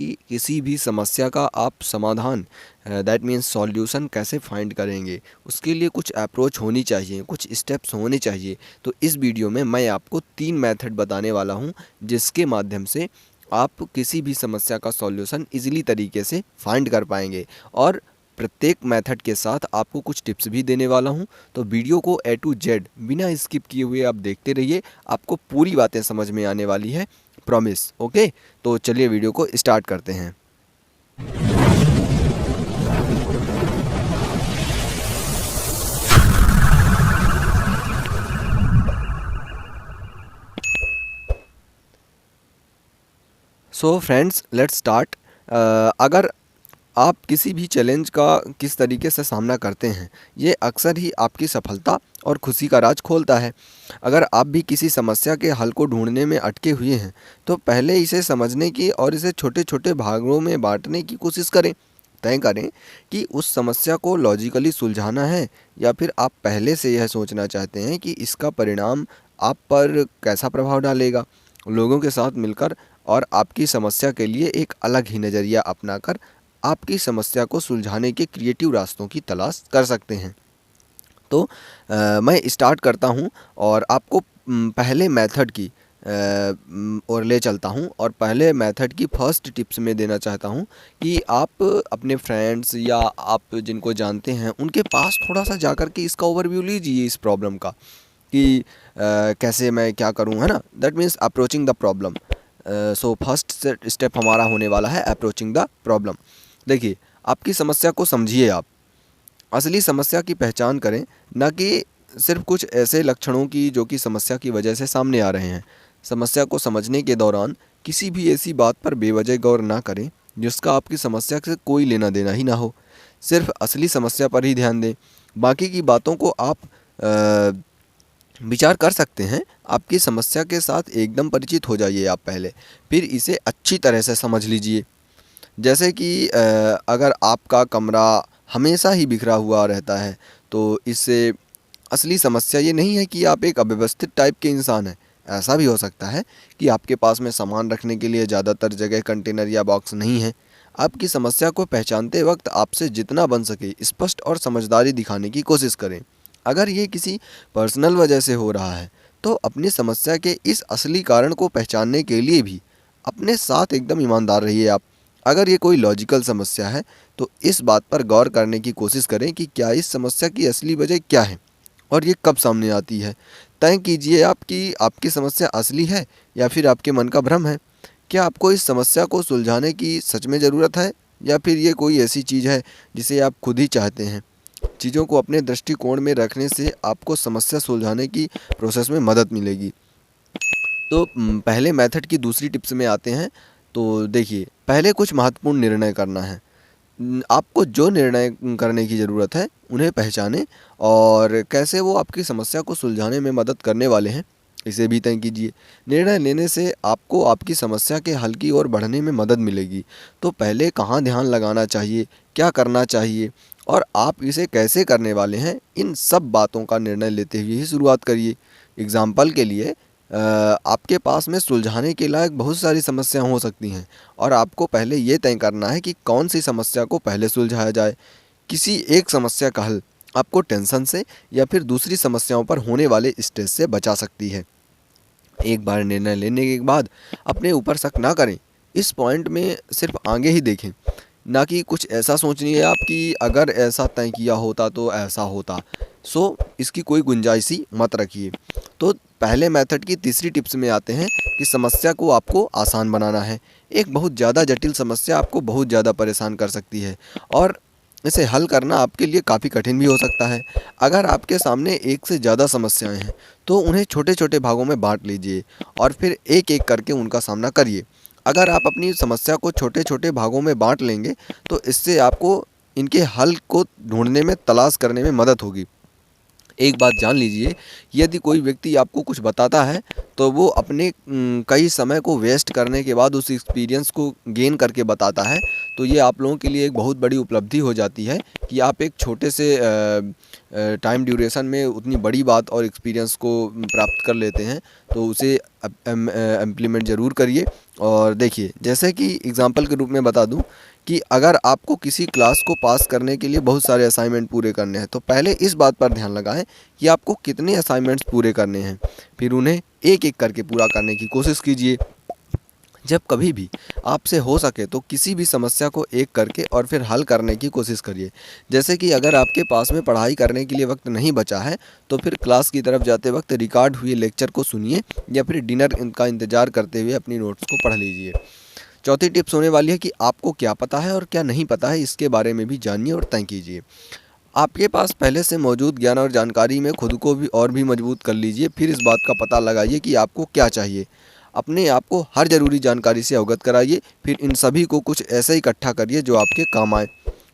कि किसी भी समस्या का आप समाधान दैट मीन्स सॉल्यूशन कैसे फाइंड करेंगे, उसके लिए कुछ अप्रोच होनी चाहिए, कुछ स्टेप्स होने चाहिए। तो इस वीडियो में मैं आपको 3 मेथड बताने वाला हूं, जिसके माध्यम से आप किसी भी समस्या का सॉल्यूशन इजीली तरीके से फाइंड कर पाएंगे। और प्रत्येक मेथड के साथ आपको कुछ टिप्स भी देने वाला हूं। तो वीडियो को ए टू जेड बिना स्किप किए हुए आप देखते रहिए, आपको पूरी बातें समझ में आने वाली है, प्रॉमिस। ओके, तो चलिए वीडियो को स्टार्ट करते हैं। So friends, let's start. अगर आप किसी भी चैलेंज का किस तरीके से सामना करते हैं, ये अक्सर ही आपकी सफलता और खुशी का राज खोलता है। अगर आप भी किसी समस्या के हल को ढूंढने में अटके हुए हैं, तो पहले इसे समझने की और इसे छोटे छोटे भागों में बांटने की कोशिश करें। तय करें कि उस समस्या को लॉजिकली सुलझाना है, या फिर आप पहले से यह सोचना चाहते हैं कि इसका परिणाम आप पर कैसा प्रभाव डालेगा। लोगों के साथ मिलकर और आपकी समस्या के लिए एक अलग ही नज़रिया अपनाकर आपकी समस्या को सुलझाने के क्रिएटिव रास्तों की तलाश कर सकते हैं। तो मैं स्टार्ट करता हूं और आपको पहले मेथड की और ले चलता हूं, और पहले मेथड की फर्स्ट टिप्स में देना चाहता हूं कि आप अपने फ्रेंड्स या आप जिनको जानते हैं उनके पास थोड़ा सा जाकर के इसका ओवरव्यू लीजिए इस प्रॉब्लम का, कि कैसे मैं क्या करूं, है ना। That means approaching the problem. So first step हमारा होने वाला है अप्रोचिंग द प्रॉब्लम। देखिए, आपकी समस्या को समझिए, आप असली समस्या की पहचान करें, न कि सिर्फ कुछ ऐसे लक्षणों की जो कि समस्या की वजह से सामने आ रहे हैं। समस्या को समझने के दौरान किसी भी ऐसी बात पर बेवजह गौर ना करें जिसका आपकी समस्या से कोई लेना देना ही ना हो। सिर्फ असली समस्या पर ही ध्यान दें। बाकी की बातों को आप विचार कर सकते हैं। आपकी समस्या के साथ एकदम परिचित हो जाइए आप पहले, फिर इसे अच्छी तरह से समझ लीजिए। जैसे कि अगर आपका कमरा हमेशा ही बिखरा हुआ रहता है, तो इससे असली समस्या ये नहीं है कि आप एक अव्यवस्थित टाइप के इंसान हैं। ऐसा भी हो सकता है कि आपके पास में सामान रखने के लिए ज़्यादातर जगह कंटेनर या बॉक्स नहीं है। आपकी समस्या को पहचानते वक्त आपसे जितना बन सके स्पष्ट और समझदारी दिखाने की कोशिश करें। अगर ये किसी पर्सनल वजह से हो रहा है, तो अपनी समस्या के इस असली कारण को पहचानने के लिए भी अपने साथ एकदम ईमानदार रहिए आप। अगर ये कोई लॉजिकल समस्या है, तो इस बात पर गौर करने की कोशिश करें कि क्या इस समस्या की असली वजह क्या है और ये कब सामने आती है। तय कीजिए आप कि आपकी समस्या असली है या फिर आपके मन का भ्रम है। क्या आपको इस समस्या को सुलझाने की सच में ज़रूरत है, या फिर ये कोई ऐसी चीज़ है जिसे आप खुद ही चाहते हैं। चीज़ों को अपने दृष्टिकोण में रखने से आपको समस्या सुलझाने की प्रोसेस में मदद मिलेगी। तो पहले मेथड की दूसरी टिप्स में आते हैं। तो देखिए, पहले कुछ महत्वपूर्ण निर्णय करना है। आपको जो निर्णय करने की ज़रूरत है उन्हें पहचानें, और कैसे वो आपकी समस्या को सुलझाने में मदद करने वाले हैं इसे भी तय कीजिए। निर्णय लेने से आपको आपकी समस्या के हल की ओर बढ़ने में मदद मिलेगी। तो पहले कहाँ ध्यान लगाना चाहिए, क्या करना चाहिए और आप इसे कैसे करने वाले हैं, इन सब बातों का निर्णय लेते हुए ही शुरुआत करिए। एग्ज़ाम्पल के लिए आपके पास में सुलझाने के लायक बहुत सारी समस्याएं हो सकती हैं, और आपको पहले ये तय करना है कि कौन सी समस्या को पहले सुलझाया जाए। किसी एक समस्या का हल आपको टेंशन से या फिर दूसरी समस्याओं पर होने वाले स्ट्रेस से बचा सकती है। एक बार निर्णय लेने के बाद अपने ऊपर शक ना करें। इस पॉइंट में सिर्फ आगे ही देखें, ना कि कुछ ऐसा सोचनी है आप कि अगर ऐसा तय किया होता तो ऐसा होता। सो इसकी कोई गुंजाइश ही मत रखिए। तो पहले मेथड की तीसरी टिप्स में आते हैं कि समस्या को आपको आसान बनाना है। एक बहुत ज़्यादा जटिल समस्या आपको बहुत ज़्यादा परेशान कर सकती है, और इसे हल करना आपके लिए काफ़ी कठिन भी हो सकता है। अगर आपके सामने एक से ज़्यादा समस्याएं हैं, तो उन्हें छोटे छोटे भागों में बांट लीजिए और फिर एक एक करके उनका सामना करिए। अगर आप अपनी समस्या को छोटे छोटे भागों में बांट लेंगे, तो इससे आपको इनके हल को ढूंढने में, तलाश करने में मदद होगी। एक बात जान लीजिए, यदि कोई व्यक्ति आपको कुछ बताता है, तो वो अपने कई समय को वेस्ट करने के बाद उस एक्सपीरियंस को गेन करके बताता है। तो ये आप लोगों के लिए एक बहुत बड़ी उपलब्धि हो जाती है कि आप एक छोटे से टाइम ड्यूरेशन में उतनी बड़ी बात और एक्सपीरियंस को प्राप्त कर लेते हैं। तो उसे इम्प्लीमेंट ज़रूर करिए। और देखिए, जैसे कि एग्ज़ाम्पल के रूप में बता दूं कि अगर आपको किसी क्लास को पास करने के लिए बहुत सारे असाइनमेंट पूरे करने हैं, तो पहले इस बात पर ध्यान लगाएं कि आपको कितने असाइनमेंट्स पूरे करने हैं, फिर उन्हें एक एक करके पूरा करने की कोशिश कीजिए। जब कभी भी आपसे हो सके तो किसी भी समस्या को एक करके और फिर हल करने की कोशिश करिए। जैसे कि अगर आपके पास में पढ़ाई करने के लिए वक्त नहीं बचा है, तो फिर क्लास की तरफ जाते वक्त रिकॉर्ड हुए लेक्चर को सुनिए या फिर डिनर का इंतज़ार करते हुए अपनी नोट्स को पढ़ लीजिए। चौथी टिप्स होने वाली है कि आपको क्या पता है और क्या नहीं पता है, इसके बारे में भी जानिए और तय कीजिए। आपके पास पहले से मौजूद ज्ञान और जानकारी में खुद को भी और भी मजबूत कर लीजिए। फिर इस बात का पता लगाइए कि आपको क्या चाहिए। अपने आप को हर ज़रूरी जानकारी से अवगत कराइए, फिर इन सभी को कुछ ऐसे इकट्ठा करिए जो आपके काम आए।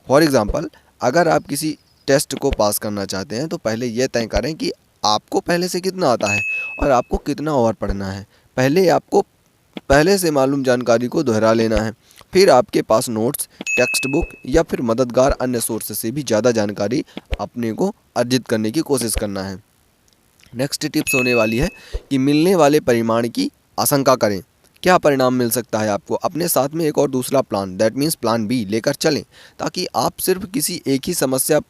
फॉर एग्ज़ाम्पल, अगर आप किसी टेस्ट को पास करना चाहते हैं, तो पहले यह तय करें कि आपको पहले से कितना आता है और आपको कितना और पढ़ना है। पहले आपको पहले से मालूम जानकारी को दोहरा लेना है। फिर आपके पास नोट्स, टेक्स्ट बुक या फिर मददगार अन्य सोर्स से भी ज़्यादा जानकारी अपने को अर्जित करने की कोशिश करना है। नेक्स्ट टिप्स होने वाली है कि मिलने वाले परिणाम की आशंका करें। क्या परिणाम मिल सकता है आपको? अपने साथ में एक और दूसरा plan, that means plan B, लेकर चलें, ताकि आप सिर्फ किसी एक ही समस्या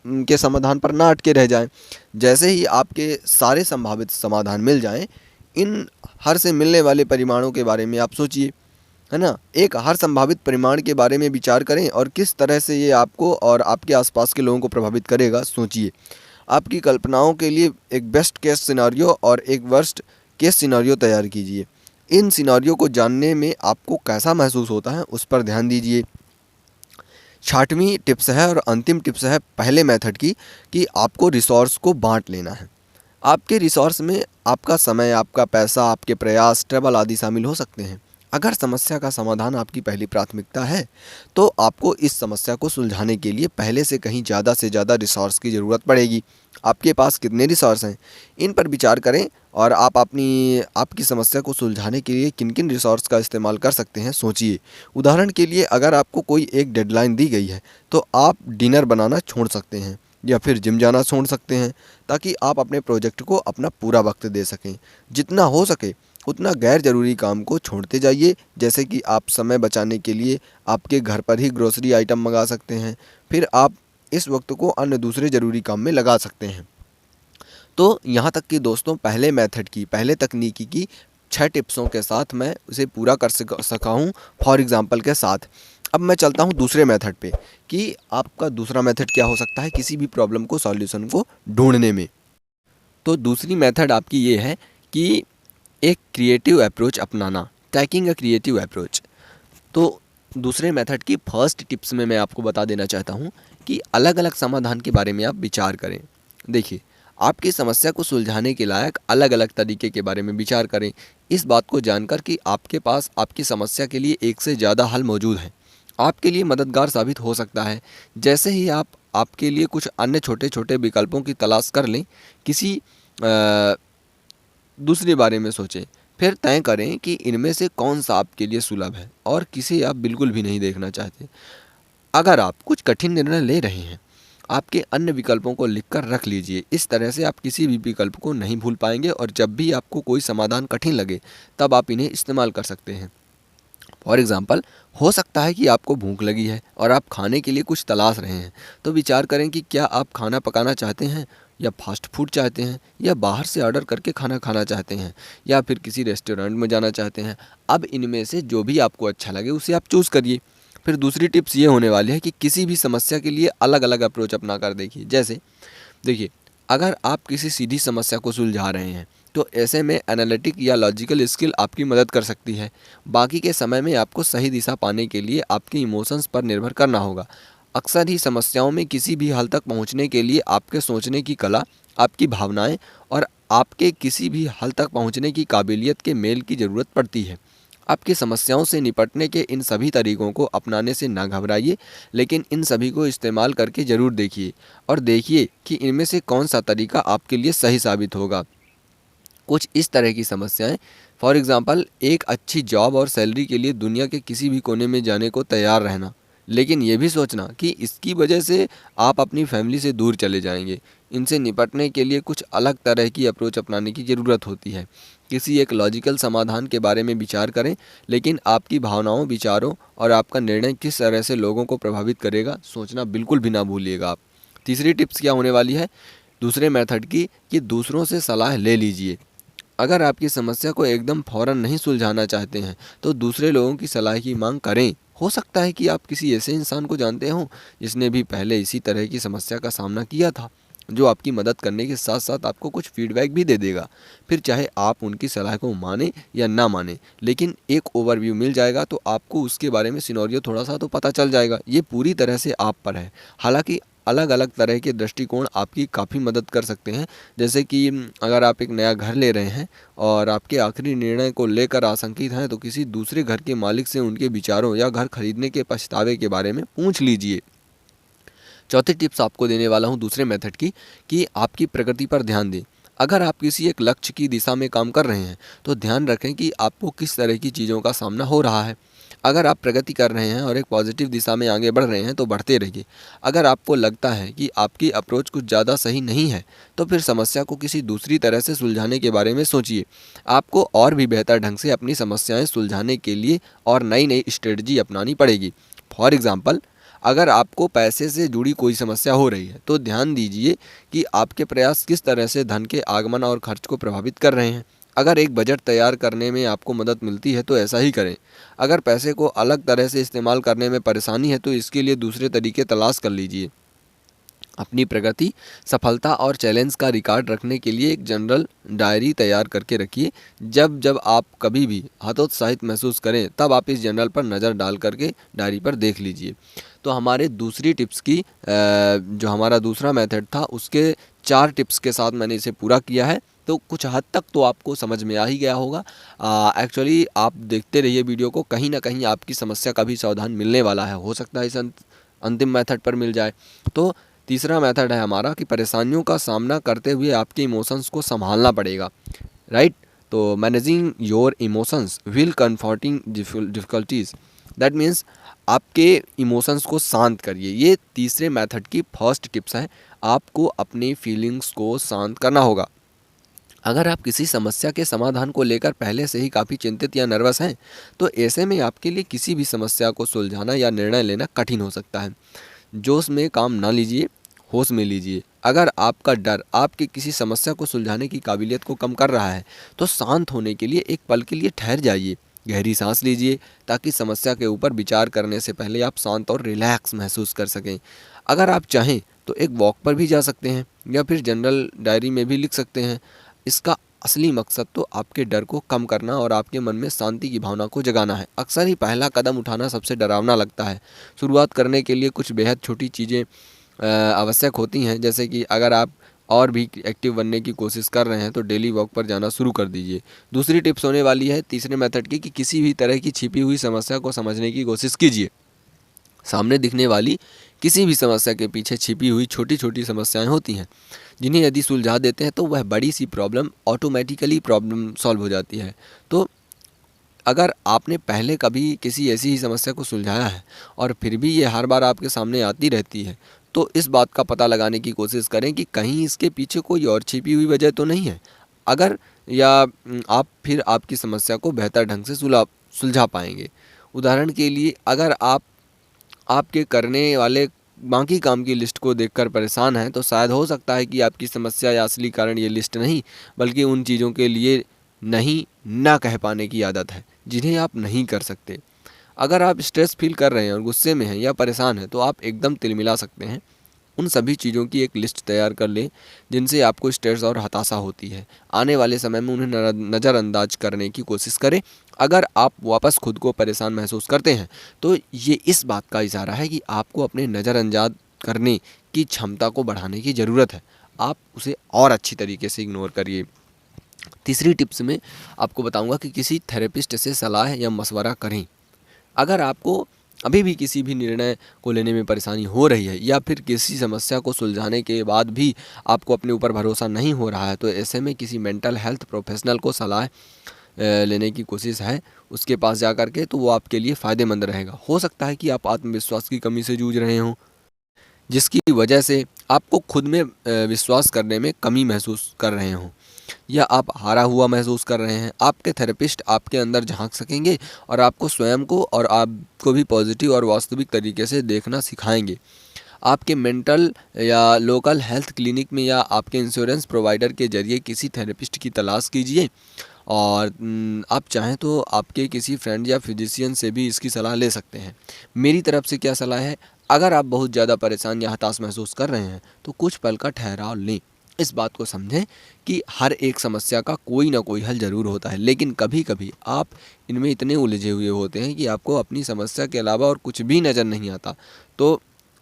के समाधान पर ना अटके रह जाएं। जैसे ही आपके सारे संभावित समाधान मिल जाएं, इन हर से मिलने वाले परिणामों के बारे में आप सोचिए, है ना। एक हर संभावित परिणाम के बारे में विचार करें और किस तरह से ये आपको और आपके आसपास के लोगों को प्रभावित करेगा, सोचिए। आपकी कल्पनाओं के लिए एक बेस्ट केस सिनारियो और एक वर्स्ट केस सिनारियो तैयार कीजिए। इन सिनारियो को जानने में आपको कैसा महसूस होता है, उस पर ध्यान दीजिए। छठवीं टिप्स है और अंतिम टिप्स है पहले मेथड की, कि आपको रिसोर्स को बांट लेना है। आपके रिसोर्स में आपका समय, आपका पैसा, आपके प्रयास, ट्रैवल आदि शामिल हो सकते हैं। अगर समस्या का समाधान आपकी पहली प्राथमिकता है, तो आपको इस समस्या को सुलझाने के लिए पहले से कहीं ज़्यादा से ज़्यादा रिसोर्स की ज़रूरत पड़ेगी। आपके पास कितने रिसोर्स हैं, इन पर विचार करें और आप आपकी समस्या को सुलझाने के लिए किन किन रिसोर्स का इस्तेमाल कर सकते हैं, सोचिए। उदाहरण के लिए, अगर आपको कोई एक डेडलाइन दी गई है, तो आप डिनर बनाना छोड़ सकते हैं या फिर जिम जाना छोड़ सकते हैं, ताकि आप अपने प्रोजेक्ट को अपना पूरा वक्त दे सकें। जितना हो सके उतना गैर ज़रूरी काम को छोड़ते जाइए। जैसे कि आप समय बचाने के लिए आपके घर पर ही ग्रोसरी आइटम मंगा सकते हैं, फिर आप इस वक्त को अन्य दूसरे ज़रूरी काम में लगा सकते हैं। तो यहाँ तक कि दोस्तों, पहले मेथड की, पहले तकनीकी की 6 टिप्सों के साथ मैं उसे पूरा कर सका हूँ, फॉर एग्ज़ाम्पल के साथ। अब मैं चलता हूँ दूसरे मेथड पे, कि आपका दूसरा मेथड क्या हो सकता है किसी भी प्रॉब्लम को, सॉल्यूशन को ढूंढने में। तो दूसरी मेथड आपकी ये है कि एक क्रिएटिव अप्रोच अपनाना, टेकिंग अ क्रिएटिव अप्रोच। तो दूसरे मेथड की फर्स्ट टिप्स में मैं आपको बता देना चाहता हूँ कि अलग अलग समाधान के बारे में आप विचार करें। देखिए, आपकी समस्या को सुलझाने के लायक अलग अलग तरीके के बारे में विचार करें। इस बात को जानकर कि आपके पास आपकी समस्या के लिए एक से ज़्यादा हल मौजूद हैं, आपके लिए मददगार साबित हो सकता है। जैसे ही आप आपके लिए कुछ अन्य छोटे छोटे विकल्पों की तलाश कर लें, किसी दूसरे बारे में सोचें, फिर तय करें कि इनमें से कौन सा आपके लिए सुलभ है और किसे आप बिल्कुल भी नहीं देखना चाहते। अगर आप कुछ कठिन निर्णय ले रहे हैं, आपके अन्य विकल्पों को लिखकर रख लीजिए। इस तरह से आप किसी भी विकल्प को नहीं भूल पाएंगे और जब भी आपको कोई समाधान कठिन लगे, तब आप इन्हें इस्तेमाल कर सकते हैं। फॉर एग्ज़ाम्पल, हो सकता है कि आपको भूख लगी है और आप खाने के लिए कुछ तलाश रहे हैं, तो विचार करें कि क्या आप खाना पकाना चाहते हैं या फास्ट फूड चाहते हैं, या बाहर से ऑर्डर करके खाना खाना चाहते हैं, या फिर किसी रेस्टोरेंट में जाना चाहते हैं। अब इनमें से जो भी आपको अच्छा लगे उसे आप चूज़ करिए। फिर दूसरी टिप्स ये होने वाली है कि किसी भी समस्या के लिए अलग अलग अप्रोच अपना कर देखिए। जैसे देखिए, अगर आप किसी सीधी समस्या को सुलझा रहे हैं, तो ऐसे में एनालिटिक या लॉजिकल स्किल आपकी मदद कर सकती है। बाकी के समय में आपको सही दिशा पाने के लिए आपके इमोशंस पर निर्भर करना होगा। अक्सर ही समस्याओं में किसी भी हल तक पहुंचने के लिए आपके सोचने की कला, आपकी भावनाएं और आपके किसी भी हल तक पहुंचने की काबिलियत के मेल की ज़रूरत पड़ती है। आपकी समस्याओं से निपटने के इन सभी तरीकों को अपनाने से ना घबराइए, लेकिन इन सभी को इस्तेमाल करके ज़रूर देखिए और देखिए कि इनमें से कौन सा तरीका आपके लिए सही साबित होगा। कुछ इस तरह की समस्याएं, फॉर एग्ज़ाम्पल, एक अच्छी जॉब और सैलरी के लिए दुनिया के किसी भी कोने में जाने को तैयार रहना, लेकिन ये भी सोचना कि इसकी वजह से आप अपनी फैमिली से दूर चले जाएंगे। इनसे निपटने के लिए कुछ अलग तरह की अप्रोच अपनाने की ज़रूरत होती है। किसी एक लॉजिकल समाधान के बारे में विचार करें, लेकिन आपकी भावनाओं, विचारों और आपका निर्णय किस तरह से लोगों को प्रभावित करेगा, सोचना बिल्कुल भी ना भूलिएगा आप। तीसरी टिप्स क्या होने वाली है दूसरे मेथड की, कि दूसरों से सलाह ले लीजिए। अगर आपकी समस्या को एकदम फ़ौरन नहीं सुलझाना चाहते हैं तो दूसरे लोगों की सलाह की मांग करें। हो सकता है कि आप किसी ऐसे इंसान को जानते हों जिसने भी पहले इसी तरह की समस्या का सामना किया था, जो आपकी मदद करने के साथ साथ आपको कुछ फीडबैक भी दे देगा। फिर चाहे आप उनकी सलाह को माने या ना माने, लेकिन एक ओवरव्यू मिल जाएगा तो आपको उसके बारे में सिनेरियो थोड़ा सा तो पता चल जाएगा। ये पूरी तरह से आप पर है। हालांकि अलग अलग तरह के दृष्टिकोण आपकी काफ़ी मदद कर सकते हैं। जैसे कि अगर आप एक नया घर ले रहे हैं और आपके आखिरी निर्णय को लेकर आशंकित हैं, तो किसी दूसरे घर के मालिक से उनके विचारों या घर खरीदने के पछतावे के बारे में पूछ लीजिए। चौथी टिप्स आपको देने वाला हूँ दूसरे मेथड की, कि आपकी प्रगति पर ध्यान दें। अगर आप किसी एक लक्ष्य की दिशा में काम कर रहे हैं तो ध्यान रखें कि आपको किस तरह की चीज़ों का सामना हो रहा है। अगर आप प्रगति कर रहे हैं और एक पॉजिटिव दिशा में आगे बढ़ रहे हैं तो बढ़ते रहिए। अगर आपको लगता है कि आपकी अप्रोच कुछ ज़्यादा सही नहीं है तो फिर समस्या को किसी दूसरी तरह से सुलझाने के बारे में सोचिए। आपको और भी बेहतर ढंग से अपनी समस्याएं सुलझाने के लिए और नई नई स्ट्रेटजी अपनानी पड़ेगी। फॉर एग्ज़ाम्पल, अगर आपको पैसे से जुड़ी कोई समस्या हो रही है तो ध्यान दीजिए कि आपके प्रयास किस तरह से धन के आगमन और खर्च को प्रभावित कर रहे हैं। अगर एक बजट तैयार करने में आपको मदद मिलती है तो ऐसा ही करें। अगर पैसे को अलग तरह से इस्तेमाल करने में परेशानी है तो इसके लिए दूसरे तरीके तलाश कर लीजिए। अपनी प्रगति, सफलता और चैलेंज का रिकॉर्ड रखने के लिए एक जनरल डायरी तैयार करके रखिए। जब जब आप कभी भी हतोत्साहित महसूस करें तब आप इस जर्नल पर नज़र डाल करके डायरी पर देख लीजिए। तो हमारे दूसरी टिप्स की जो हमारा दूसरा मेथड था उसके 4 टिप्स के साथ मैंने इसे पूरा किया है। तो कुछ हद तक तो आपको समझ में आ ही गया होगा। एक्चुअली आप देखते रहिए वीडियो को, कहीं ना कहीं आपकी समस्या का भी समाधान मिलने वाला है। हो सकता है इस अंतिम मेथड पर मिल जाए। तो तीसरा मेथड है हमारा कि परेशानियों का सामना करते हुए आपके इमोशंस को संभालना पड़ेगा, राइट। तो managing your emotions will comforting difficulties, that means आपके इमोशंस को शांत करिए। ये तीसरे मेथड की फर्स्ट टिप्स है। आपको अपनी फीलिंग्स को शांत करना होगा। अगर आप किसी समस्या के समाधान को लेकर पहले से ही काफ़ी चिंतित या नर्वस हैं तो ऐसे में आपके लिए किसी भी समस्या को सुलझाना या निर्णय लेना कठिन हो सकता है। जोश में काम ना लीजिए, होश में लीजिए। अगर आपका डर आपकी किसी समस्या को सुलझाने की काबिलियत को कम कर रहा है तो शांत होने के लिए एक पल के लिए ठहर जाइए, गहरी सांस लीजिए, ताकि समस्या के ऊपर विचार करने से पहले आप शांत और रिलैक्स महसूस कर सकें। अगर आप चाहें तो एक वॉक पर भी जा सकते हैं या फिर जनरल डायरी में भी लिख सकते हैं। इसका असली मकसद तो आपके डर को कम करना और आपके मन में शांति की भावना को जगाना है। अक्सर ही पहला कदम उठाना सबसे डरावना लगता है। शुरुआत करने के लिए कुछ बेहद छोटी चीज़ें आवश्यक होती हैं। जैसे कि अगर आप और भी एक्टिव बनने की कोशिश कर रहे हैं तो डेली वॉक पर जाना शुरू कर दीजिए। दूसरी टिप्स होने वाली है तीसरे मेथड की, कि किसी भी तरह की छिपी हुई समस्या को समझने की कोशिश कीजिए। सामने दिखने वाली किसी भी समस्या के पीछे छिपी हुई छोटी छोटी समस्याएं होती हैं, जिन्हें यदि सुलझा देते हैं तो वह बड़ी सी प्रॉब्लम ऑटोमेटिकली प्रॉब्लम सॉल्व हो जाती है। तो अगर आपने पहले कभी किसी ऐसी ही समस्या को सुलझाया है और फिर भी ये हर बार आपके सामने आती रहती है, तो इस बात का पता लगाने की कोशिश करें कि कहीं इसके पीछे कोई और छिपी हुई वजह तो नहीं है। अगर या आप फिर आपकी समस्या को बेहतर ढंग से सुलझा पाएंगे। उदाहरण के लिए, अगर आप आपके करने वाले बाकी काम की लिस्ट को देखकर परेशान हैं तो शायद हो सकता है कि आपकी समस्या या असली कारण ये लिस्ट नहीं, बल्कि उन चीज़ों के लिए नहीं ना कह पाने की आदत है जिन्हें आप नहीं कर सकते। अगर आप स्ट्रेस फील कर रहे हैं और गुस्से में हैं या परेशान हैं तो आप एकदम तिलमिला सकते हैं। उन सभी चीज़ों की एक लिस्ट तैयार कर लें जिनसे आपको स्ट्रेस और हताशा होती है। आने वाले समय में उन्हें नज़रअंदाज करने की कोशिश करें। अगर आप वापस खुद को परेशान महसूस करते हैं तो ये इस बात का इशारा है कि आपको अपने नज़रअंदाज करने की क्षमता को बढ़ाने की ज़रूरत है। आप उसे और अच्छी तरीके से इग्नोर करिए। तीसरी टिप्स में आपको बताऊंगा कि किसी थेरेपिस्ट से सलाह या मशवरा करें। अगर आपको अभी भी किसी भी निर्णय को लेने में परेशानी हो रही है या फिर किसी समस्या को सुलझाने के बाद भी आपको अपने ऊपर भरोसा नहीं हो रहा है तो ऐसे में किसी मेंटल हेल्थ प्रोफेशनल को सलाह लेने की कोशिश है उसके पास जा कर के, तो वो आपके लिए फ़ायदेमंद रहेगा। हो सकता है कि आप आत्मविश्वास की कमी से जूझ रहे हों, जिसकी वजह से आपको खुद में विश्वास करने में कमी महसूस कर रहे हों, या आप हारा हुआ महसूस कर रहे हैं। आपके थेरेपिस्ट आपके अंदर झांक सकेंगे और आपको स्वयं को और आपको भी पॉजिटिव और वास्तविक तरीके से देखना सिखाएंगे। आपके मेंटल या लोकल हेल्थ क्लिनिक में या आपके इंश्योरेंस प्रोवाइडर के ज़रिए किसी थेरेपिस्ट की तलाश कीजिए, और आप चाहें तो आपके किसी फ्रेंड या फिजिशियन से भी इसकी सलाह ले सकते हैं। मेरी तरफ से क्या सलाह है, अगर आप बहुत ज़्यादा परेशान या हताश महसूस कर रहे हैं तो कुछ पल का ठहराव लें। इस बात को समझें कि हर एक समस्या का कोई ना कोई हल ज़रूर होता है, लेकिन कभी कभी आप इनमें इतने उलझे हुए होते हैं कि आपको अपनी समस्या के अलावा और कुछ भी नज़र नहीं आता। तो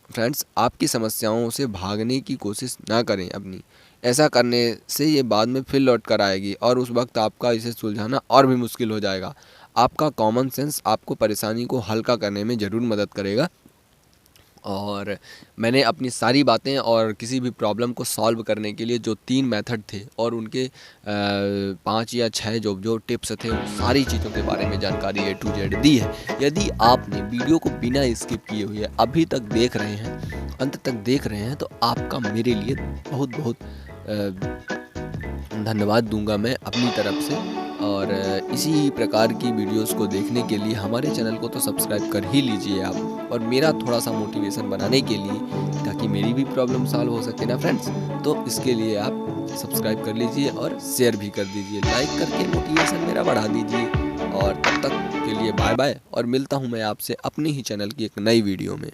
फ्रेंड्स, आपकी समस्याओं से भागने की कोशिश ना करें अपनी। ऐसा करने से ये बाद में फिर लौट कर आएगी और उस वक्त आपका इसे सुलझाना और भी मुश्किल हो जाएगा। आपका कॉमन सेंस आपको परेशानी को हल्का करने में ज़रूर मदद करेगा। और मैंने अपनी सारी बातें और किसी भी प्रॉब्लम को सॉल्व करने के लिए जो 3 मेथड थे और उनके 5 या 6 जो जो टिप्स थे, उन सारी चीज़ों के बारे में जानकारी A to Z दी है। यदि आपने वीडियो को बिना स्किप किए हुए अभी तक देख रहे हैं, अंत तक देख रहे हैं, तो आपका मेरे लिए बहुत बहुत धन्यवाद दूंगा मैं अपनी तरफ से। और इसी प्रकार की वीडियोस को देखने के लिए हमारे चैनल को तो सब्सक्राइब कर ही लीजिए आप, और मेरा थोड़ा सा मोटिवेशन बनाने के लिए, ताकि मेरी भी प्रॉब्लम सॉल्व हो सके ना फ्रेंड्स, तो इसके लिए आप सब्सक्राइब कर लीजिए और शेयर भी कर दीजिए, लाइक करके मोटिवेशन मेरा बढ़ा दीजिए। और तब तक के लिए बाय बाय, और मिलता हूँ मैं आपसे अपने ही चैनल की एक नई वीडियो में।